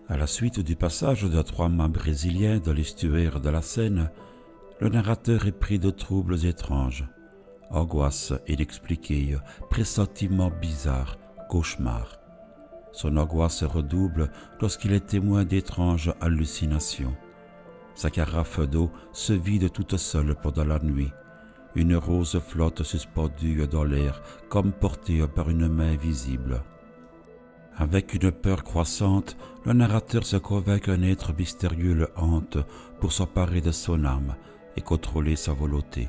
À la suite du passage de 3 mois brésiliens dans l'estuaire de la Seine, le narrateur est pris de troubles étranges, angoisses inexpliquées, pressentiments bizarres, cauchemars. Son angoisse redouble lorsqu'il est témoin d'étranges hallucinations. Sa carafe d'eau se vide toute seule pendant la nuit. Une rose flotte suspendue dans l'air comme portée par une main invisible. Avec une peur croissante, le narrateur se convainc qu'un être mystérieux le hante pour s'emparer de son âme et contrôler sa volonté.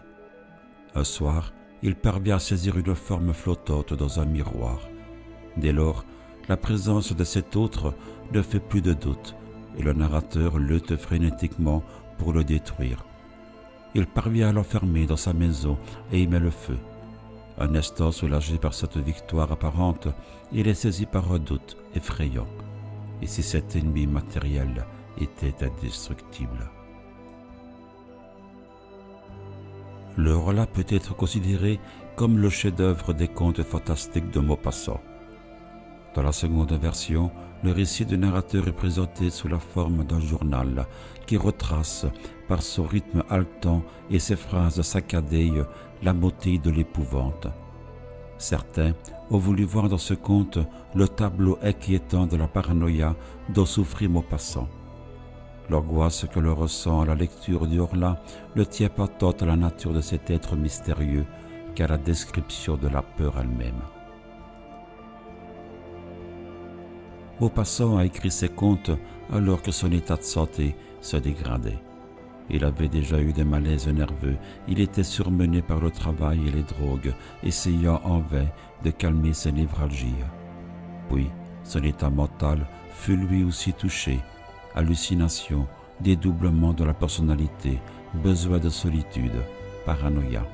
Un soir, il parvient à saisir une forme flottante dans un miroir. Dès lors, la présence de cet autre ne fait plus de doute et le narrateur lutte frénétiquement pour le détruire. Il parvient à l'enfermer dans sa maison et y met le feu. Un instant soulagé par cette victoire apparente, il est saisi par un doute effrayant. Et si cet ennemi matériel était indestructible? L'Horla peut être considéré comme le chef-d'œuvre des contes fantastiques de Maupassant. Dans la seconde version, le récit du narrateur est présenté sous la forme d'un journal qui retrace, par son rythme haletant et ses phrases saccadées, la montée de l'épouvante. Certains ont voulu voir dans ce conte le tableau inquiétant de la paranoïa dont souffrit Maupassant. L'angoisse que l'on ressent à la lecture du Horla ne tient pas tant à la nature de cet être mystérieux qu'à la description de la peur elle-même. Maupassant a écrit ses contes alors que son état de santé se dégradait. Il avait déjà eu des malaises nerveux, il était surmené par le travail et les drogues, essayant en vain de calmer ses névralgies. Puis, son état mental fut lui aussi touché. Hallucinations, dédoublement de la personnalité, besoin de solitude, paranoïa.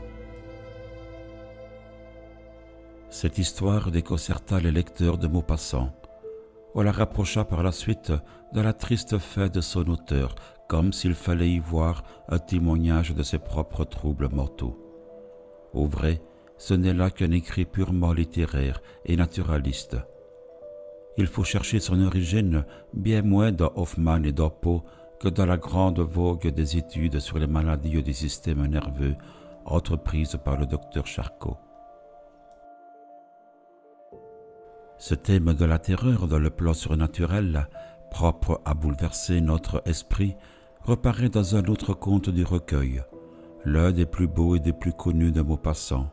Cette histoire déconcerta les lecteurs de Maupassant. On la rapprocha par la suite de la triste fin de son auteur, comme s'il fallait y voir un témoignage de ses propres troubles mentaux. Au vrai, ce n'est là qu'un écrit purement littéraire et naturaliste. Il faut chercher son origine bien moins dans Hoffmann et dans Poe que dans la grande vogue des études sur les maladies du système nerveux entreprises par le docteur Charcot. Ce thème de la terreur dans le plan surnaturel, propre à bouleverser notre esprit, reparaît dans un autre conte du recueil, l'un des plus beaux et des plus connus de Maupassant.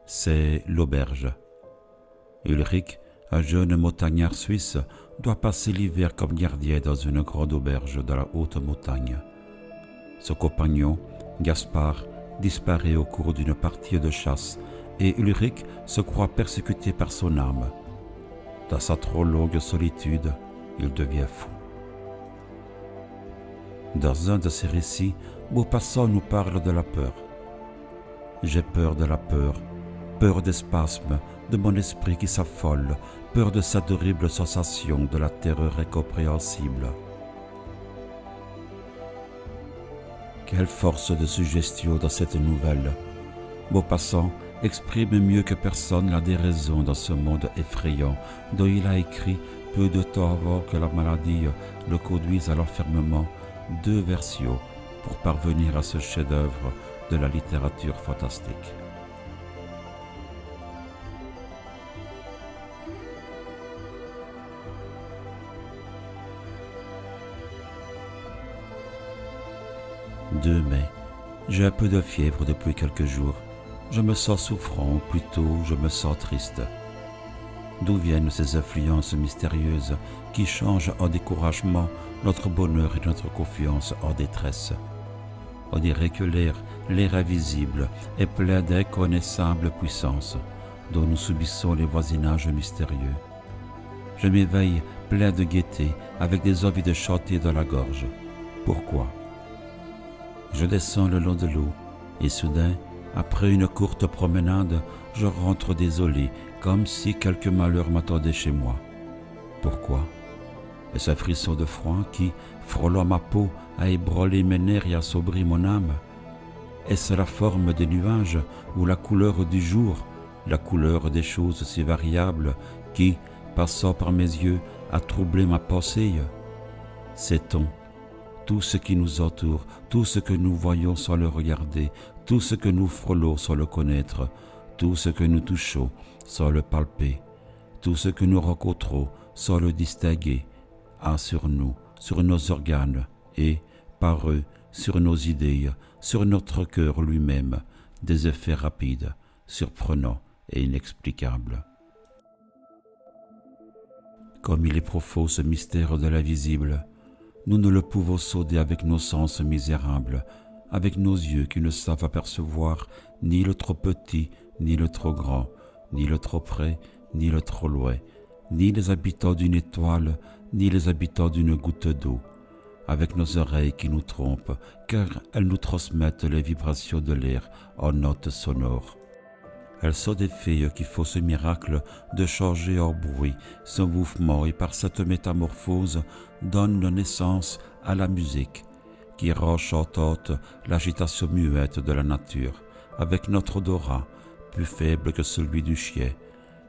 C'est l'auberge. Ulrich, un jeune montagnard suisse, doit passer l'hiver comme gardien dans une grande auberge dans la haute montagne. Son compagnon, Gaspard, disparaît au cours d'une partie de chasse et Ulrich se croit persécuté par son âme. Dans sa trop longue solitude, il devient fou. Dans un de ses récits, Maupassant nous parle de la peur. J'ai peur de la peur, peur des spasmes, de mon esprit qui s'affole, peur de cette horrible sensation, de la terreur incompréhensible. Quelle force de suggestion dans cette nouvelle! Maupassant exprime mieux que personne la déraison dans ce monde effrayant dont il a écrit peu de temps avant que la maladie le conduise à l'enfermement 2 versions pour parvenir à ce chef-d'œuvre de la littérature fantastique. « 2 mai. J'ai un peu de fièvre depuis quelques jours. Je me sens souffrant, ou plutôt je me sens triste. D'où viennent ces influences mystérieuses qui changent en découragement notre bonheur et notre confiance en détresse? On dirait que l'air invisible, est plein d'inconnaissables puissances dont nous subissons les voisinages mystérieux. Je m'éveille plein de gaieté, avec des envies de chanter dans la gorge. Pourquoi? Je descends le long de l'eau et soudain, après une courte promenade, je rentre désolé, comme si quelque malheur m'attendait chez moi. Pourquoi? Est-ce un frisson de froid qui, frôlant ma peau, a ébranlé mes nerfs et assombri mon âme? Est-ce la forme des nuages ou la couleur du jour, la couleur des choses si variables qui, passant par mes yeux, a troublé ma pensée? Sait-on tout ce qui nous entoure, tout ce que nous voyons sans le regarder, tout ce que nous frôlons sans le connaître, tout ce que nous touchons sans le palper, tout ce que nous rencontrons sans le distinguer, a sur nous, sur nos organes et, par eux, sur nos idées, sur notre cœur lui-même, des effets rapides, surprenants et inexplicables. Comme il est profond ce mystère de l'invisible, nous ne le pouvons sonder avec nos sens misérables, avec nos yeux qui ne savent apercevoir ni le trop petit, ni le trop grand, ni le trop près, ni le trop loin, ni les habitants d'une étoile, ni les habitants d'une goutte d'eau, avec nos oreilles qui nous trompent, car elles nous transmettent les vibrations de l'air en notes sonores. Elles sont des fées qui font ce miracle de changer en bruit son mouvement et par cette métamorphose donnent naissance à la musique qui rend chantante l'agitation muette de la nature, avec notre odorat plus faible que celui du chien,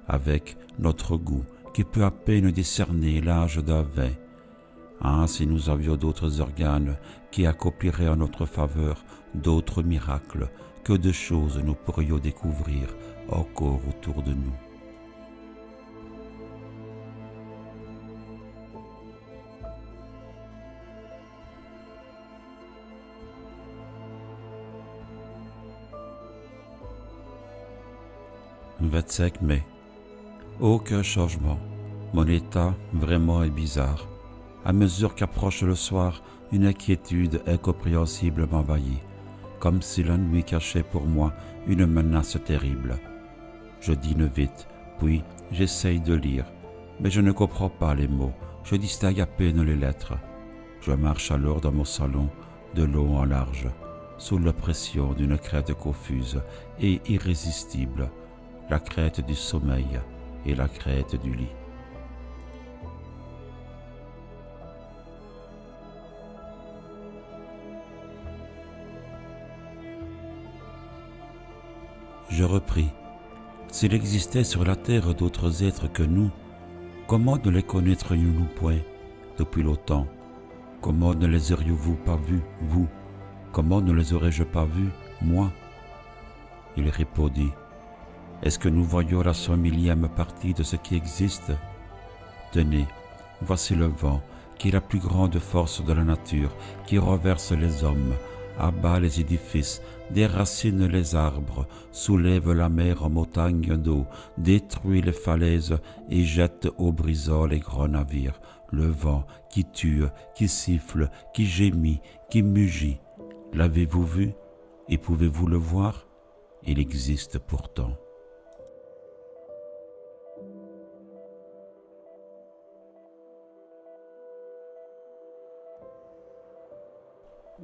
avec notre goût qui peut à peine discerner l'âge d'un vin. Ah, si nous avions d'autres organes qui accompliraient en notre faveur d'autres miracles, que de choses nous pourrions découvrir encore autour de nous. Le 25 mai. Aucun changement. Mon état vraiment est bizarre. À mesure qu'approche le soir, une inquiétude incompréhensible m'envahit, comme si la nuit cachait pour moi une menace terrible. Je dîne vite, puis j'essaye de lire, mais je ne comprends pas les mots, je distingue à peine les lettres. Je marche alors dans mon salon, de long en large, sous la pression d'une crête confuse et irrésistible, la crête du sommeil et la crête du lit. Je repris. S'il existait sur la terre d'autres êtres que nous, comment ne les connaîtrions-nous point depuis longtemps? Comment ne les auriez-vous pas vus, vous? Comment ne les aurais-je pas vus, moi? Il répondit. Est-ce que nous voyons la 100 millième partie de ce qui existe? Tenez, voici le vent, qui est la plus grande force de la nature, qui renverse les hommes, abat les édifices, déracine les arbres, soulève la mer en montagne d'eau, détruit les falaises et jette au brisant les grands navires. Le vent qui tue, qui siffle, qui gémit, qui mugit. L'avez-vous vu et pouvez-vous le voir? Il existe pourtant.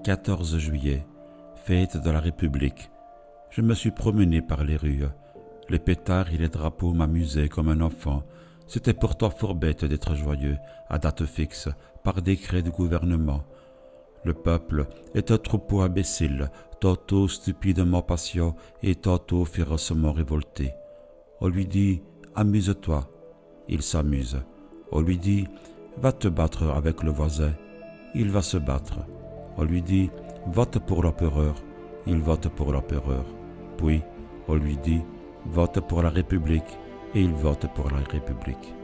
14 juillet, fête de la République. Je me suis promené par les rues. Les pétards et les drapeaux m'amusaient comme un enfant. C'était pourtant fort bête d'être joyeux, à date fixe, par décret du gouvernement. Le peuple est un troupeau imbécile, tantôt stupidement patient et tantôt férocement révolté. On lui dit « amuse-toi », il s'amuse. On lui dit « va te battre avec le voisin », il va se battre. On lui dit « vote pour l'empereur », il vote pour l'empereur. Puis on lui dit « vote pour la République » et il vote pour la République.